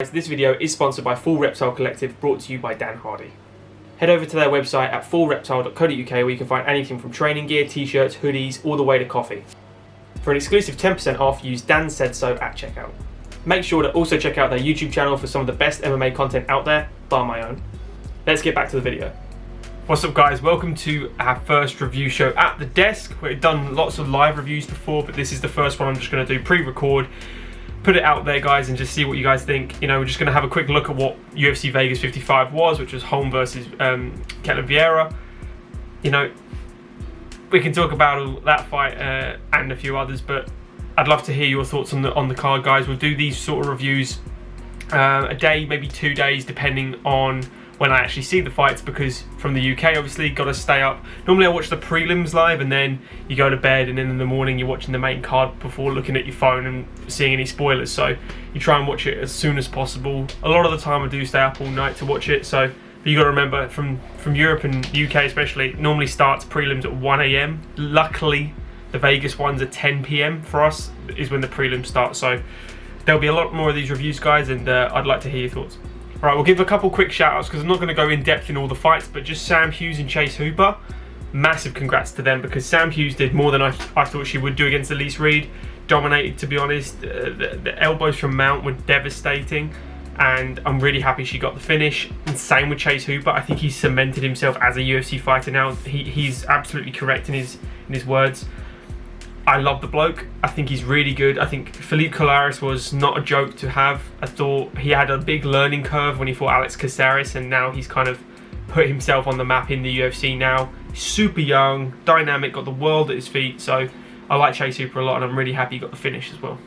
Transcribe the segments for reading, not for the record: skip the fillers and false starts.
This video is sponsored by Full Reptile Collective, brought to you by Dan Hardy. Head over to their website at fullreptile.co.uk where you can find anything from training gear, t-shirts, hoodies, all the way to coffee. For an exclusive 10% off, use Dan Said So at checkout. Make sure to also check out their YouTube channel for some of the best MMA content out there, bar my own. Let's get back to the video. What's up guys, welcome to our first review show at the desk. We've done lots of live reviews before, but this is the first one I'm just going to do pre-record. Put it out there guys and just see what you guys think. You know, we're just going to have a quick look at what UFC Vegas 55 was, which was Holm versus Ketlen Vieira. You know, we can talk about all that fight and a few others, but I'd love to hear your thoughts on the card, guys. We'll do these sort of reviews a day, maybe 2 days, depending on when I actually see the fights, because from the UK, obviously, got to stay up. Normally I watch the prelims live and then you go to bed, and then in the morning you're watching the main card before looking at your phone and seeing any spoilers. So you try and watch it as soon as possible. A lot of the time I do stay up all night to watch it. So you got to remember, from Europe and UK especially, it normally starts prelims at 1 AM. Luckily, the Vegas ones at 10 PM for us is when the prelims start. So there'll be a lot more of these reviews, guys, and I'd like to hear your thoughts. Right, we'll give a couple quick shout outs because I'm not going to go in depth in all the fights, but just Sam Hughes and Chase Hooper, massive congrats to them, because Sam Hughes did more than I thought she would do against Elise Reed. Dominated, to be honest. The elbows from Mount were devastating, and I'm really happy she got the finish. And same with Chase Hooper. I think he's cemented himself as a UFC fighter now. He's absolutely correct in his words. I love the bloke. I think he's really good. I think Philippe Colares was not a joke to have. I thought he had a big learning curve when he fought Alex Caceres, and now he's kind of put himself on the map in the UFC now. Super young, dynamic, got the world at his feet. So I like Chase Hooper a lot, and I'm really happy he got the finish as well.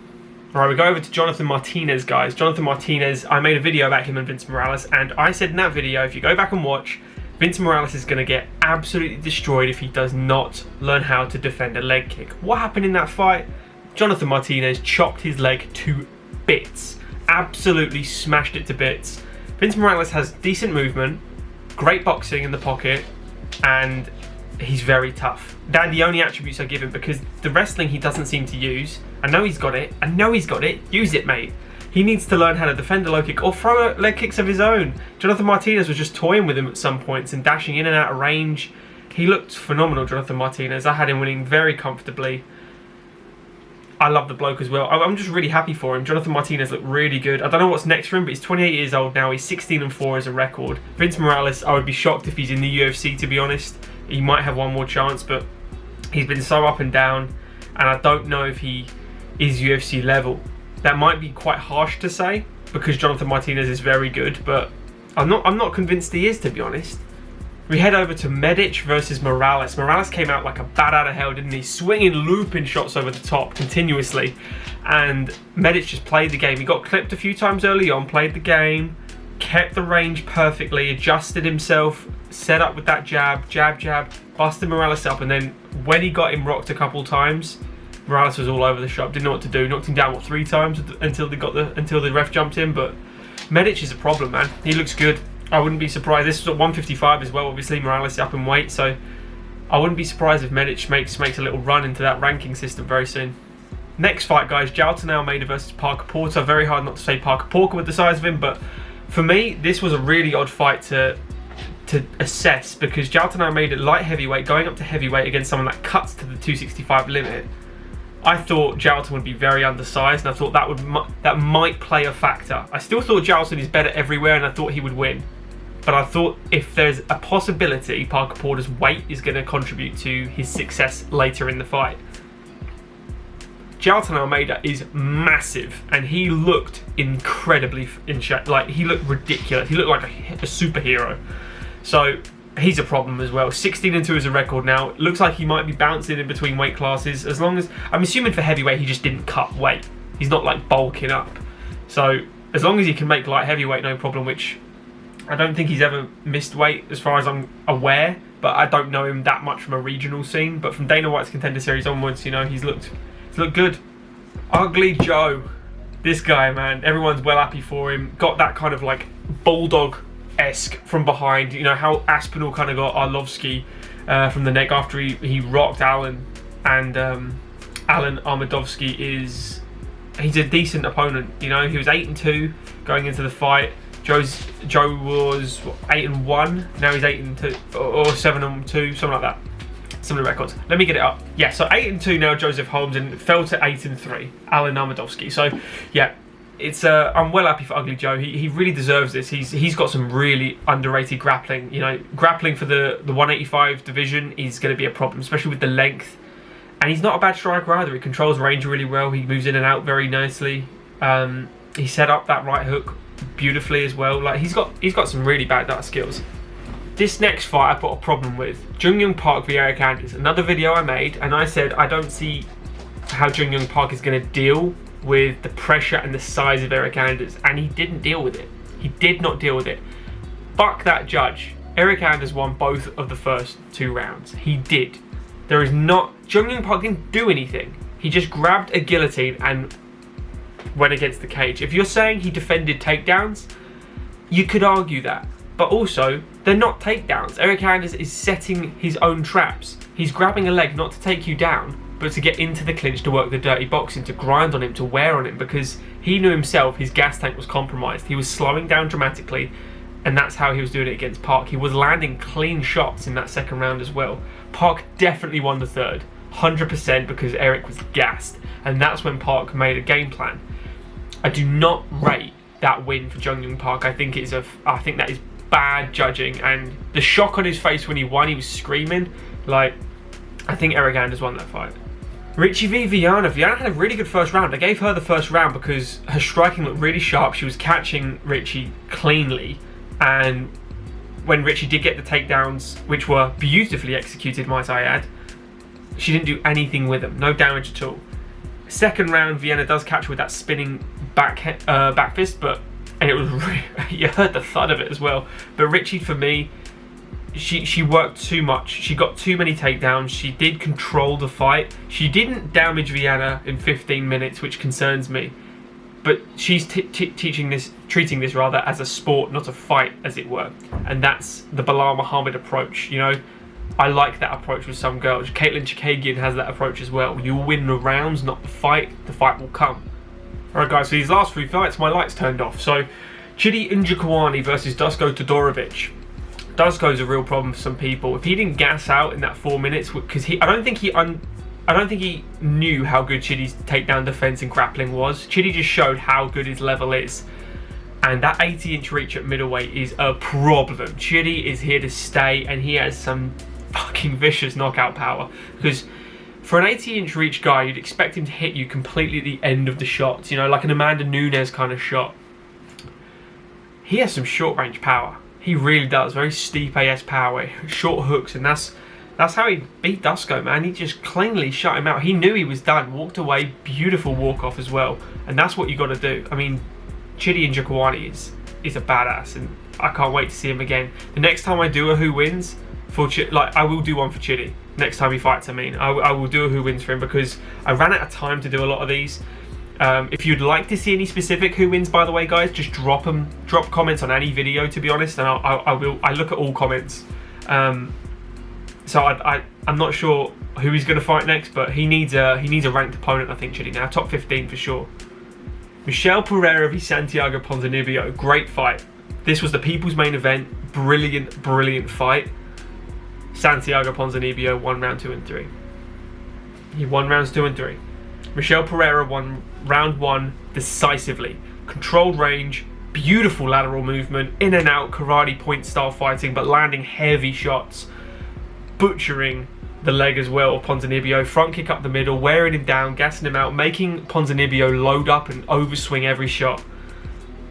All right, we go over to Jonathan Martinez, guys. Jonathan Martinez, I made a video about him and Vince Morales, and I said in that video, if you go back and watch, Vince Morales is going to get absolutely destroyed if he does not learn how to defend a leg kick. What happened in that fight? Jonathan Martinez chopped his leg to bits. Absolutely smashed it to bits. Vince Morales has decent movement, great boxing in the pocket, and he's very tough. They're the only attributes I give him, because the wrestling he doesn't seem to use. I know he's got it. I know he's got it. Use it, mate. He needs to learn how to defend a low kick or throw leg kicks of his own. Jonathan Martinez was just toying with him at some points and dashing in and out of range. He looked phenomenal, Jonathan Martinez. I had him winning very comfortably. I love the bloke as well. I'm just really happy for him. Jonathan Martinez looked really good. I don't know what's next for him, but he's 28 years old now. He's 16-4 as a record. Vince Morales, I would be shocked if he's in the UFC, to be honest. He might have one more chance, but he's been so up and down, and I don't know if he is UFC level. That might be quite harsh to say, because Jonathan Martinez is very good, but I'm not convinced he is, to be honest. We head over to Medic versus Morales. Morales came out like a bat out of hell, didn't he? Swinging, looping shots over the top continuously. And Medic just played the game. He got clipped a few times early on, played the game, kept the range perfectly, adjusted himself, set up with that jab, busted Morales up, and then when he got him rocked a couple times, Morales was all over the shop, didn't know what to do, knocked him down, 3 times until the ref jumped in. But Medic is a problem, man. He looks good. I wouldn't be surprised. This was at 155 as well, obviously. Morales is up in weight, so I wouldn't be surprised if Medic makes a little run into that ranking system very soon. Next fight, guys, Gelton Almeida versus Parker Porter. Very hard not to say Parker Porter with the size of him, but for me, this was a really odd fight to assess, because Gelton Almeida, light heavyweight, going up to heavyweight against someone that cuts to the 265 limit. I thought Gelton would be very undersized, and I thought that might play a factor. I still thought Gelton is better everywhere, and I thought he would win. But I thought if there's a possibility Parker Porter's weight is going to contribute to his success later in the fight. Gelton Almeida is massive, and he looked incredibly in shape. Like, he looked ridiculous. He looked like a superhero. So he's a problem as well. 16-2 is a record now. It looks like he might be bouncing in between weight classes. As long as, I'm assuming for heavyweight he just didn't cut weight. He's not like bulking up. So as long as he can make light heavyweight, no problem, which I don't think he's ever missed weight as far as I'm aware. But I don't know him that much from a regional scene. But from Dana White's Contender Series onwards, you know, he's looked good. Ugly Joe. This guy, man, everyone's well happy for him. Got that kind of like bulldog-esque from behind. You know how Aspinall kind of got Arlovsky from the neck after he rocked Alan. And Alan Armadovsky is he's a decent opponent. You know, he was 8-2 going into the fight. Joe was what, 8-1. Now he's 8-2 or 7-2, something like that. Some of the records. Let me get it up. Yeah, so 8-2 now, Joseph Holmes, and fell to 8-3, Alan Armadovsky. So yeah, it's I'm well happy for Ugly Joe. He really deserves this. He's got some really underrated grappling. You know, grappling for the 185 division is going to be a problem, especially with the length. And he's not a bad striker either. He controls range really well. He moves in and out very nicely. He set up that right hook beautifully as well. Like he's got some really bad skills. This next fight I've got a problem with. Jung Young Park v Eric Anders. Another video I made, and I said I don't see how Jung Young Park is going to deal with the pressure and the size of Eric Anders, and he didn't deal with it. He did not deal with it. Fuck that judge. Eric Anders won both of the first 2 rounds. He did. There is not... Jung Young Park didn't do anything. He just grabbed a guillotine and went against the cage. If you're saying he defended takedowns, you could argue that. But also, they're not takedowns. Eric Anders is setting his own traps. He's grabbing a leg not to take you down, but to get into the clinch, to work the dirty boxing, to grind on him, to wear on him, because he knew himself his gas tank was compromised. He was slowing down dramatically, and that's how he was doing it against Park. He was landing clean shots in that second round as well. Park definitely won the third, 100%, because Eric was gassed, and that's when Park made a game plan. I do not rate that win for Jung Young Park. I think that is bad judging, and the shock on his face when he won, he was screaming. Like, I think Eric Anders won that fight. Richie v Viana. Viana had a really good first round. I gave her the first round because her striking looked really sharp. She was catching Richie cleanly, and when Richie did get the takedowns, which were beautifully executed, might I add, she didn't do anything with them. No damage at all. Second round, Viana does catch her with that spinning back fist, and it was really, you heard the thud of it as well. But Richie, for me, she worked too much. She got too many takedowns. She did control the fight. She didn't damage Viana in 15 minutes, which concerns me. But she's treating this as a sport, not a fight, as it were. And that's the Bilal Muhammad approach. You know, I like that approach with some girls. Caitlin Chikagian has that approach as well. You win the rounds, not the fight. The fight will come. Alright guys, so these last 3 fights, my lights turned off. So, Chidi Kawani versus Dusko Todorovich. Dusko's a real problem for some people. If he didn't gas out in that 4 minutes, because I don't think he knew how good Chidi's takedown defense and grappling was. Chidi just showed how good his level is. And that 80-inch reach at middleweight is a problem. Chidi is here to stay, and he has some fucking vicious knockout power. Because for an 80-inch reach guy, you'd expect him to hit you completely at the end of the shots. You know, like an Amanda Nunes kind of shot. He has some short-range power. He really does. Very steep AS power, short hooks, and that's how he beat Dusko, man. He just cleanly shut him out. He knew he was done, walked away, beautiful walk-off as well. And that's what you got to do. I mean, Chidi Kawani is a badass, and I can't wait to see him again. The next time I do a who wins, I will do one for Chidi. Next time he fights, I will do a who wins for him, because I ran out of time to do a lot of these. If you'd like to see any specific who wins, by the way, guys, just drop comments on any video, to be honest, and I look at all comments. So I'm not sure who he's going to fight next, but he needs a ranked opponent, I think, Chidi now. Top 15 for sure. Michel Pereira v Santiago Ponzinibbio. Great fight. This was the people's main event. Brilliant fight. Santiago Ponzinibbio won round 2 and 3. He won rounds 2 and 3. Michel Pereira won round 1 decisively. Controlled range, beautiful lateral movement, in and out karate point style fighting, but landing heavy shots. Butchering the leg as well of Ponzinibbio. Front kick up the middle, wearing him down, gassing him out, making Ponzinibbio load up and overswing every shot.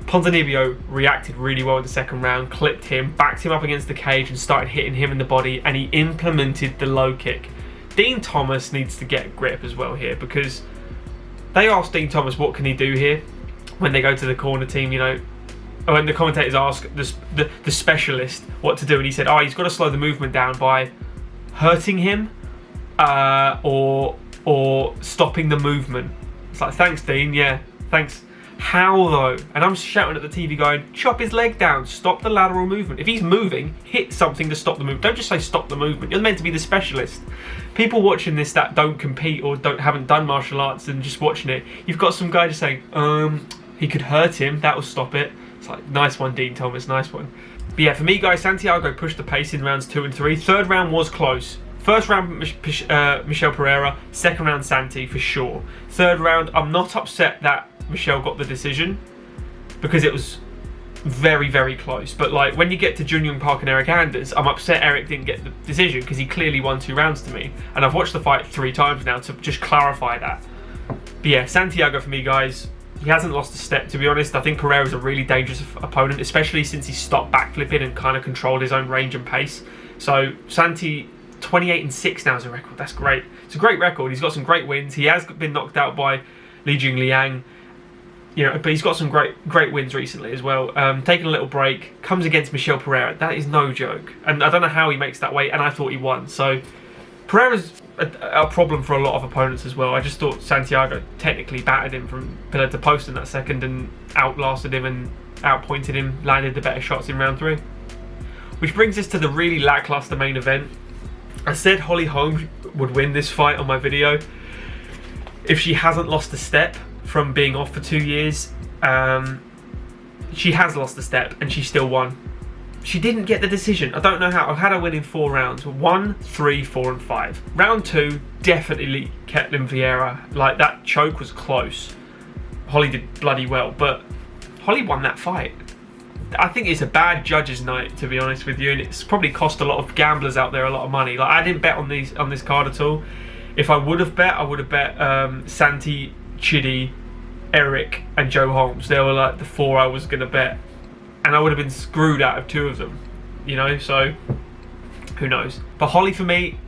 Ponzinibbio reacted really well in the second round, clipped him, backed him up against the cage and started hitting him in the body, and he implemented the low kick. Dean Thomas needs to get a grip as well here, because they asked Dean Thomas what can he do here when they go to the corner team, you know, when the commentators ask the specialist what to do, and he said, he's got to slow the movement down by hurting him or stopping the movement. It's like, thanks Dean, yeah, thanks. How though? And I'm shouting at the TV going, chop his leg down, stop the lateral movement. If he's moving, hit something to stop the movement. Don't just say stop the movement. You're meant to be the specialist. People watching this that don't compete or haven't done martial arts and just watching it, you've got some guy just saying, he could hurt him, that will stop it. It's like, nice one, Dean Thomas, nice one. But yeah, for me, guys, Santiago pushed the pace in rounds 2 and 3. Third round was close. First round, Michel Pereira. Second round, Santi, for sure. Third round, I'm not upset that Michel got the decision because it was very, very close. But like when you get to Jun Young Park and Eric Anders, I'm upset Eric didn't get the decision because he clearly won 2 rounds to me. And I've watched the fight 3 times now to just clarify that. But yeah, Santiago for me, guys. He hasn't lost a step, to be honest. I think Pereira's a really dangerous opponent, especially since he stopped backflipping and kind of controlled his own range and pace. So Santi, 28-6 now as a record. That's great. It's a great record. He's got some great wins. He has been knocked out by Li Jingliang, you know, but he's got some great wins recently as well. Taking a little break, comes against Michel Pereira. That is no joke. And I don't know how he makes that weight, and I thought he won. So Pereira's a problem for a lot of opponents as well. I just thought Santiago technically battered him from pillar to post in that second and outlasted him and outpointed him, landed the better shots in round 3. Which brings us to the really lackluster main event. I said Holly Holm would win this fight on my video if she hasn't lost a step from being off for 2 years. She has lost a step and she still won. She didn't get the decision. I don't know how. I've had her win in 4 rounds. 1, 3, 4 and 5. Round 2, definitely Ketlen Vieira. Like, that choke was close. Holly did bloody well, but Holly won that fight. I think it's a bad judges' night, to be honest with you, and it's probably cost a lot of gamblers out there a lot of money. Like, I didn't bet on this card at all. If I would have bet, I would have bet Santi, Chidi, Eric and Joe Holmes. They were like the 4 I was going to bet. And I would have been screwed out of 2 of them, you know, so who knows. But Holly, for me,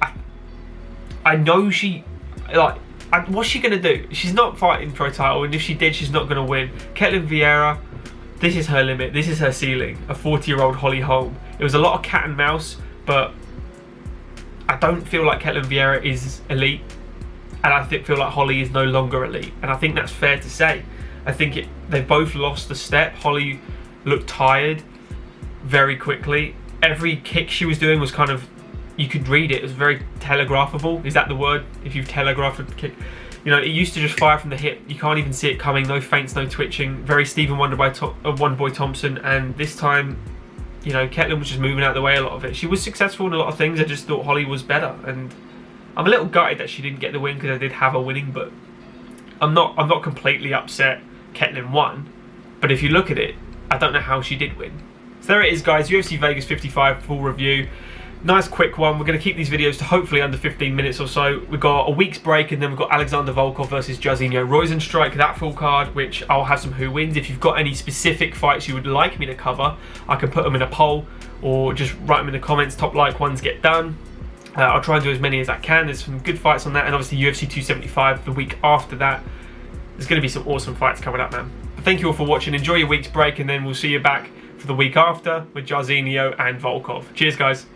I know she, like, what's she going to do? She's not fighting for a title, and if she did, she's not going to win. Ketlen Vieira, this is her limit, this is her ceiling, a 40-year-old Holly Holm. It was a lot of cat and mouse, but I don't feel like Ketlen Vieira is elite, and I feel like Holly is no longer elite, and I think that's fair to say. I think they both lost a step. Holly looked tired very quickly. Every kick she was doing was kind of, you could read it, it was very telegraphable. Is that the word? If you've telegraphed a kick. You know, it used to just fire from the hip. You can't even see it coming. No feints, no twitching. Very Stephen Wonderboy Thompson. And this time, you know, Ketlen was just moving out of the way a lot of it. She was successful in a lot of things. I just thought Holly was better. And I'm a little gutted that she didn't get the win because I did have her winning. But I'm not completely upset Ketlen won. But if you look at it, I don't know how she did win. So there it is, guys. UFC Vegas 55 full review. Nice quick one. We're going to keep these videos to hopefully under 15 minutes or so. We've got a week's break, and then we've got Alexander Volkov versus Jairzinho Rozenstruik, that full card, which I'll have some who wins. If you've got any specific fights you would like me to cover, I can put them in a poll or just write them in the comments. Top like ones get done. I'll try and do as many as I can. There's some good fights on that, and obviously UFC 275 the week after that. There's going to be some awesome fights coming up, man. But thank you all for watching. Enjoy your week's break, and then we'll see you back for the week after with Jairzinho and Volkov. Cheers, guys.